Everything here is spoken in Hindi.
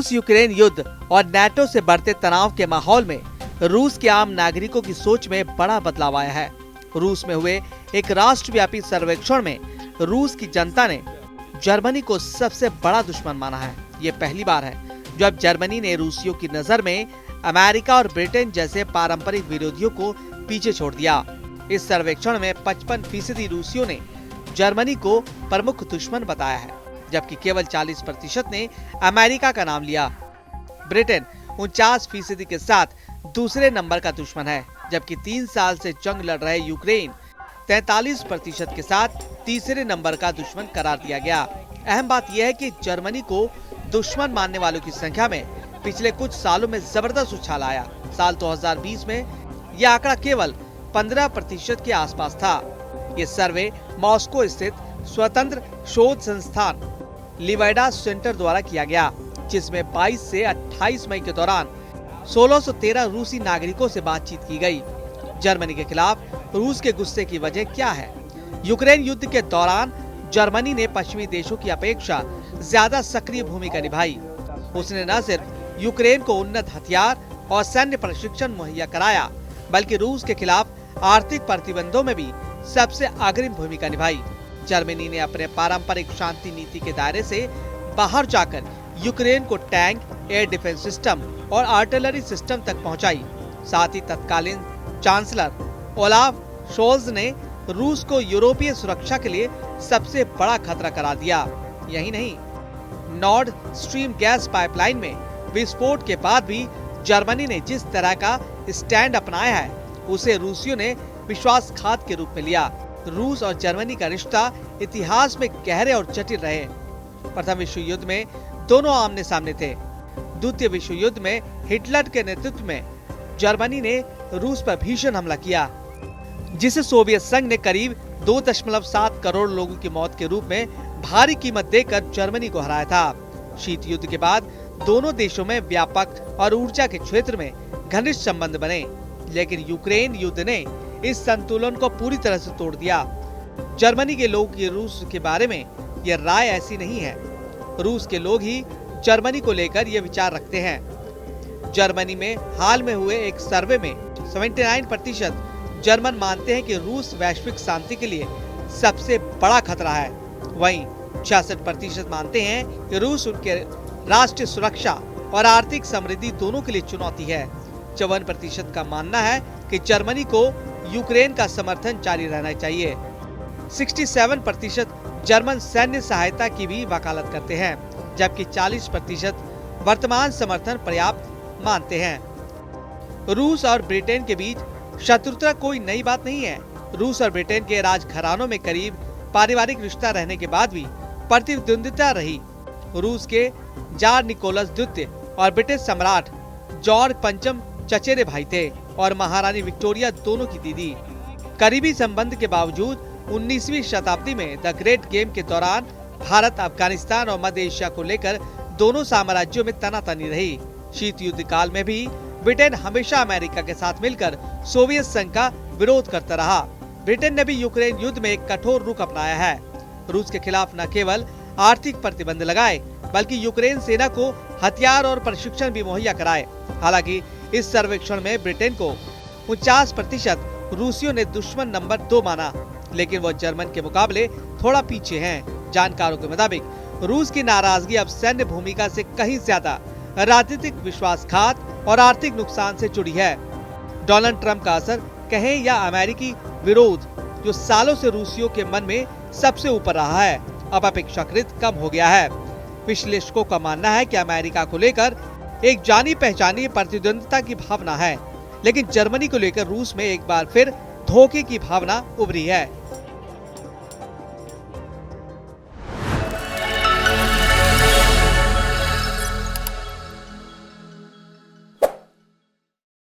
रूस यूक्रेन युद्ध और नाटो से बढ़ते तनाव के माहौल में रूस के आम नागरिकों की सोच में बड़ा बदलाव आया है। रूस में हुए एक राष्ट्रव्यापी सर्वेक्षण में रूस की जनता ने जर्मनी को सबसे बड़ा दुश्मन माना है। ये पहली बार है जब जर्मनी ने रूसियों की नजर में अमेरिका और ब्रिटेन जैसे पारंपरिक विरोधियों को पीछे छोड़ दिया। इस सर्वेक्षण में 55% रूसियों ने जर्मनी को प्रमुख दुश्मन बताया है, जबकि केवल 40% ने अमेरिका का नाम लिया। ब्रिटेन 49% के साथ दूसरे नंबर का दुश्मन है, जबकि 3 साल से जंग लड़ रहे यूक्रेन 43% के साथ तीसरे नंबर का दुश्मन करार दिया गया। अहम बात यह है कि जर्मनी को दुश्मन मानने वालों की संख्या में पिछले कुछ सालों में जबरदस्त उछाल आया। साल 2020 में यह आंकड़ा केवल 15% के आसपास था। ये सर्वे मॉस्को स्थित स्वतंत्र शोध संस्थान लिवाइडा सेंटर द्वारा किया गया, जिसमें 22 से 28 मई के दौरान 1613 रूसी नागरिकों से बातचीत की गई। जर्मनी के खिलाफ रूस के गुस्से की वजह क्या है? यूक्रेन युद्ध के दौरान जर्मनी ने पश्चिमी देशों की अपेक्षा ज्यादा सक्रिय भूमिका निभाई। उसने न सिर्फ यूक्रेन को उन्नत हथियार और सैन्य प्रशिक्षण मुहैया कराया, बल्कि रूस के खिलाफ आर्थिक प्रतिबंधों में भी सबसे अग्रिम भूमिका निभाई। जर्मनी ने अपने पारंपरिक शांति नीति के दायरे से बाहर जाकर यूक्रेन को टैंक, एयर डिफेंस सिस्टम और आर्टिलरी सिस्टम तक पहुंचाई। साथ ही तत्कालीन चांसलर ओलाफ शोल्ज ने रूस को यूरोपीय सुरक्षा के लिए सबसे बड़ा खतरा करार दिया। यही नहीं, नॉर्ड स्ट्रीम गैस पाइपलाइन में विस्फोट के बाद भी जर्मनी ने जिस तरह का स्टैंड अपनाया है, उसे रूसियों ने विश्वासघात के रूप में लिया। रूस और जर्मनी का रिश्ता इतिहास में गहरे और जटिल रहे। प्रथम विश्व युद्ध में दोनों आमने सामने थे। द्वितीय विश्व युद्ध में हिटलर के नेतृत्व में जर्मनी ने रूस पर भीषण हमला किया, जिसे सोवियत संघ ने करीब 2.7 करोड़ लोगों की मौत के रूप में भारी कीमत देकर जर्मनी को हराया था। शीत युद्ध के बाद दोनों देशों में व्यापक और ऊर्जा के क्षेत्र में घनिष्ठ संबंध बने, लेकिन यूक्रेन युद्ध ने इस संतुलन को पूरी तरह से तोड़ दिया। जर्मनी के लोगों की रूस के बारे में यह राय ऐसी नहीं है। रूस के लोग ही जर्मनी को लेकर यह विचार रखते हैं। जर्मनी में हाल में हुए एक सर्वे में 79% जर्मन मानते हैं कि रूस वैश्विक शांति के लिए सबसे बड़ा खतरा है। वहीं 66% मानते हैं कि रूस उनके राष्ट्रीय सुरक्षा और आर्थिक समृद्धि दोनों के लिए चुनौती है। 54% का मानना है कि जर्मनी को यूक्रेन का समर्थन जारी रहना चाहिए। 67% जर्मन सैन्य सहायता की भी वकालत करते हैं, जबकि 40% वर्तमान समर्थन पर्याप्त मानते हैं। रूस और ब्रिटेन के बीच शत्रुता कोई नई बात नहीं है। रूस और ब्रिटेन के राजघरानों में करीब पारिवारिक रिश्ता रहने के बाद भी प्रतिद्वंदिता रही। रूस के जार निकोलस द्वितीय और ब्रिटिश सम्राट जॉर्ज पंचम चचेरे भाई थे और महारानी विक्टोरिया दोनों की दीदी। करीबी संबंध के बावजूद 19वीं शताब्दी में द ग्रेट गेम के दौरान भारत, अफगानिस्तान और मध्य एशिया को लेकर दोनों साम्राज्यों में तनातनी रही। शीत युद्ध काल में भी ब्रिटेन हमेशा अमेरिका के साथ मिलकर सोवियत संघ का विरोध करता रहा। ब्रिटेन ने भी यूक्रेन युद्ध में एक कठोर रुख अपनाया है। रूस के खिलाफ न केवल आर्थिक प्रतिबंध लगाए, बल्कि यूक्रेन सेना को हथियार और प्रशिक्षण भी मुहैया कराए। हालांकि इस सर्वेक्षण में ब्रिटेन को 49% रूसियों ने दुश्मन नंबर 2 माना, लेकिन वह जर्मन के मुकाबले थोड़ा पीछे हैं। जानकारों के मुताबिक रूस की नाराजगी अब सैन्य भूमिका से कहीं ज्यादा राजनीतिक विश्वासघात और आर्थिक नुकसान से जुड़ी है। डोनाल्ड ट्रंप का असर कहें या अमेरिकी विरोध, जो सालों से रूसियों के मन में सबसे ऊपर रहा है, अब अपेक्षाकृत कम हो गया है। विश्लेषकों का मानना है कि अमेरिका को लेकर एक जानी पहचानी प्रतिद्वंदिता की भावना है, लेकिन जर्मनी को लेकर रूस में एक बार फिर धोखे की भावना उभरी है।